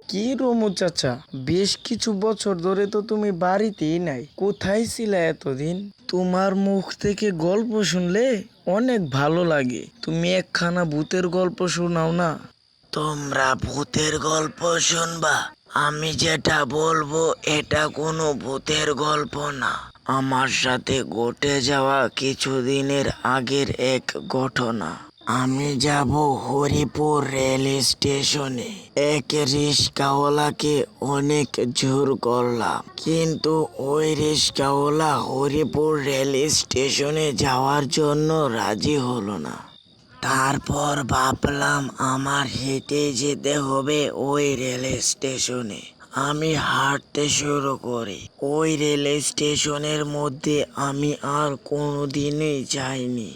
কি রমু চাচা, বেশ কিছু বছর ধরে তো তুমি বাড়িতেই নাই, কোথায় ছিলে এতদিন? তোমার মুখ থেকে গল্প শুনলে অনেক ভালো লাগে, তুমি একখানা ভূতের গল্প শোনাও না। তোমরা ভূতের গল্প শুনবা? আমি যেটা বলবো এটা কোনো ভূতের গল্প না, আমার সাথে ঘটে যাওয়া কিছুদিনের আগের এক ঘটনা। আমি যাব হরিপুর রেল স্টেশনে। এক রিস্কাওয়ালাকে অনেক জোর করলাম, কিন্তু ওই রিস্কাওয়ালা হরিপুর রেল স্টেশনে যাওয়ার জন্য রাজি হলো না। তারপর ভাবলাম আমার হেঁটে যেতে হবে ওই রেল স্টেশনে। আমি হাঁটতে শুরু করি। ওই রেল স্টেশনের মধ্যে আমি আর কোনোদিনই যাইনি।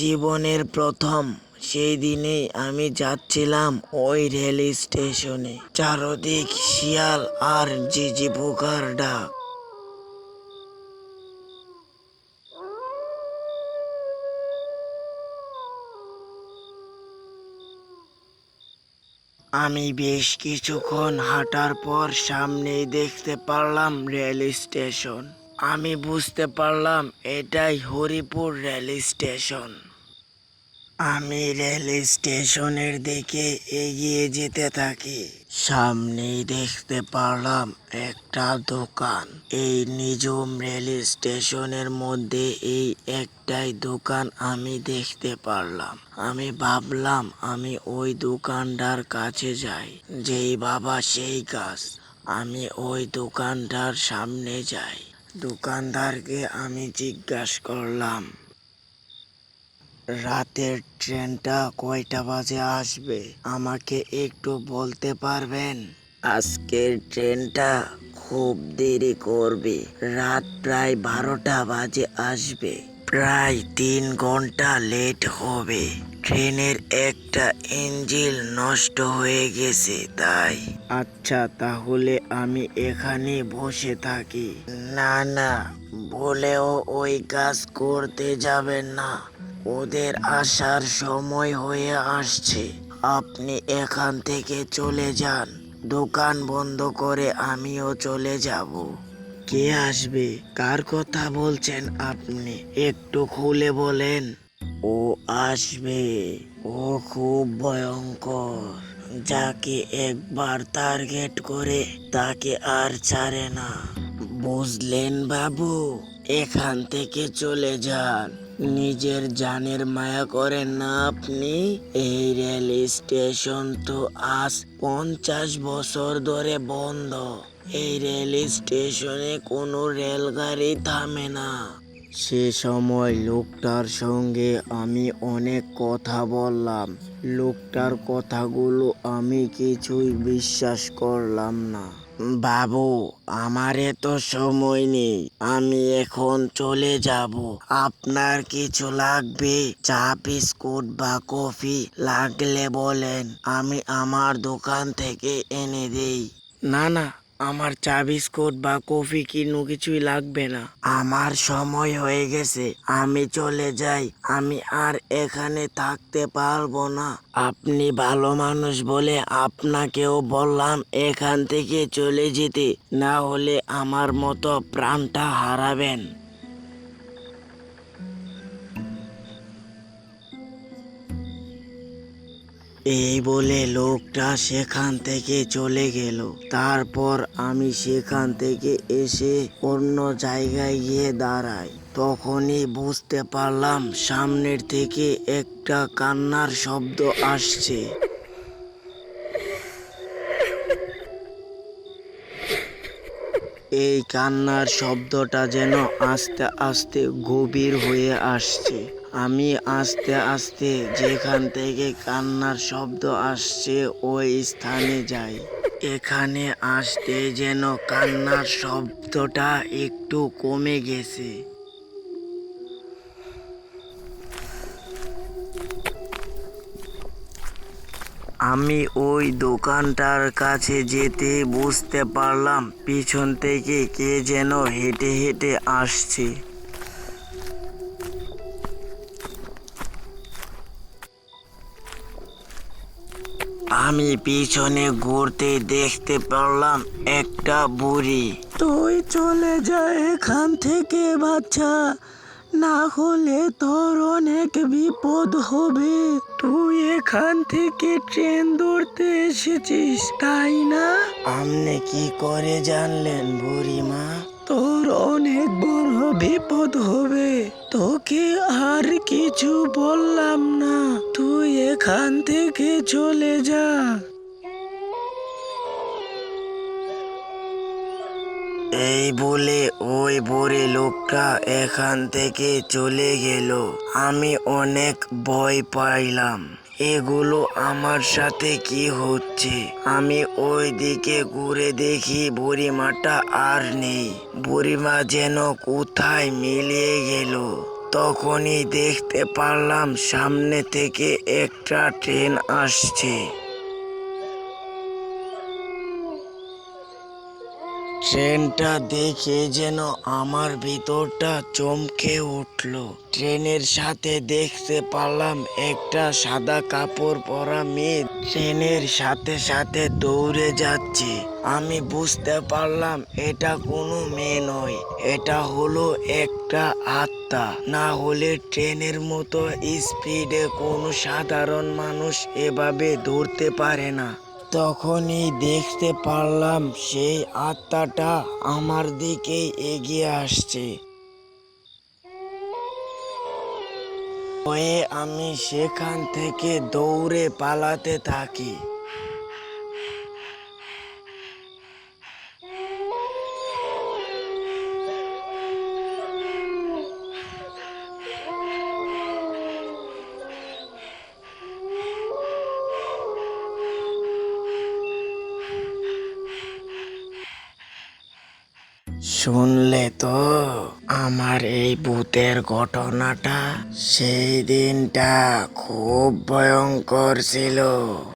জীবনের প্রথম সেই দিনেই আমি যাচ্ছিলাম ওই রেল স্টেশনে। চারদিক শিয়াল আর ঝিঁঝি পোকার ডাক। আমি বেশ কিছুক্ষণ হাঁটার পর সামনেই দেখতে পারলাম রেল স্টেশন। আমি বুঝতে পারলাম এটাই হরিপুর রেল স্টেশন। আমি রেল স্টেশনের দিকে এগিয়ে যেতে থাকি। সামনেই দেখতে পারলাম একটা দোকান। এই নিঝুম রেল স্টেশনের মধ্যে এই একটাই দোকান আমি দেখতে পারলাম। আমি ভাবলাম আমি ওই দোকানটার কাছে যাই, যেই বাবা সেই কাজ। আমি ওই দোকানটার সামনে যাই। দোকানদারকে আমি জিজ্ঞাসা করলাম, রাতের ট্রেনটা কয়টা বাজে আসবে? আমাকে একটু বলতে পারবেন? আজকের ট্রেনটা খুব দেরি করবে, রাত প্রায় 12টা বাজে আসবে, প্রায় 3 ঘন্টা লেট হবে। ট্রেনের একটা ইঞ্জিন নষ্ট হয়ে গেছে তাই। আচ্ছা, তাহলে আমি এখানে বসে থাকি। না না, বলেও ওই কাজ করতে যাবেন না, ওদের আসার সময় হয়ে আসছে। আপনি এখান থেকে চলে যান, দোকান বন্ধ করে আমিও চলে যাব। কে আসবে? কার কথা বলছেন আপনি? একটু খুলে বলেন। ও আসবে, ও খুব ভয়ঙ্কর। যাকে একবার টার্গেট করে তাকে আর ছাড়ে না, বুঝলেন বাবু? এখান থেকে চলে যান, নিজের জানের মায়া করেন না আপনি? এই রেল স্টেশন তো আজ 50 বছর ধরে বন্ধ। এই রেল স্টেশনে কোনো রেলগাড়ি থামে না। সে সময় লোকটার সঙ্গে আমি অনেক কথা বললাম। লোকটার কথাগুলো আমি কিছুই বিশ্বাস করলাম না। বাবু, আমার এত সময় নেই, আমি এখন চলে যাব। আপনার কিছু লাগবে? চা, বিস্কুট বা কফি লাগলে বলেন, আমি আমার দোকান থেকে এনে দেই। না না, আমার চা বিস্কুট বা কফি কিনো কিছুই লাগবে না। আমার সময় হয়ে গেছে, আমি চলে যাই। আমি আর এখানে থাকতে পারবো না। আপনি ভালো মানুষ বলে আপনাকেও বললাম এখান থেকে চলে যেতে, না হলে আমার মতো প্রাণটা হারাবেন। এই বলে লোকটা সেখান থেকে চলে গেল। তারপর আমি সেখান থেকে এসে অন্য জায়গায় গিয়ে দাঁড়াই। তখনই বুঝতে পারলাম সামনের থেকে একটা কান্নার শব্দ আসছে। এই কান্নার শব্দটা যেন আস্তে আস্তে গভীর হয়ে আসছে। আমি আস্তে আস্তে যেখান থেকে কান্নার শব্দ আসছে ওই স্থানে যাই। এখানে আসতে যেন কান্নার শব্দটা একটু কমে গেছে। আমি ওই দোকানটার কাছে যেতে বুঝতে পারলাম পিছন থেকে কে যেন হেঁটে হেঁটে আসছে। আমি পিছনে ঘুরতে দেখতে পেলাম একটা বুড়ি। তুই চলে যা এখান থেকে বাচ্চা, না হলে তোর অনেক বিপদ হবে। তুই এখান থেকে ট্রেন ধরতে এসেছিস তাই না? আপনি কি করে জানলেন বুড়িমা? তোর অনেক বড় বিপদ হবে, তোকে আর কিছু বললাম না, তুই এখান থেকে চলে যা। এই বলে ওই বুড়ি লোকটা এখান থেকে চলে গেল। আমি অনেক ভয় পাইলাম, এগুলো আমার সাথে কি হচ্ছে? আমি ওই দিকে ঘুরে দেখি বুড়িমাটা আর নেই। বুড়িমা যেন কোথায় মিলিয়ে গেল। তখনই দেখতে পারলাম সামনে থেকে একটা ট্রেন আসছে। ট্রেনটা দেখে যেন আমার ভিতরটা চমকে উঠলো। ট্রেনের সাথে দেখতে পারলাম একটা সাদা কাপড় পরা মেয়ে ট্রেনের সাথে সাথে দৌড়ে যাচ্ছে। আমি বুঝতে পারলাম এটা কোনো মেয়ে নয়, এটা হলো একটা আত্মা। না হলে ট্রেনের মতো স্পিডে কোনো সাধারণ মানুষ এভাবে দৌড়তে পারে না। তখনই দেখতে পারলাম সেই আত্মাটা আমার দিকেই এগিয়ে আসছে। ভয়ে আমি সেখান থেকে দৌড়ে পালাতে থাকি। শুনলে তো আমার এই ভূতের ঘটনাটা? সেই দিনটা খুব ভয়ঙ্কর ছিল।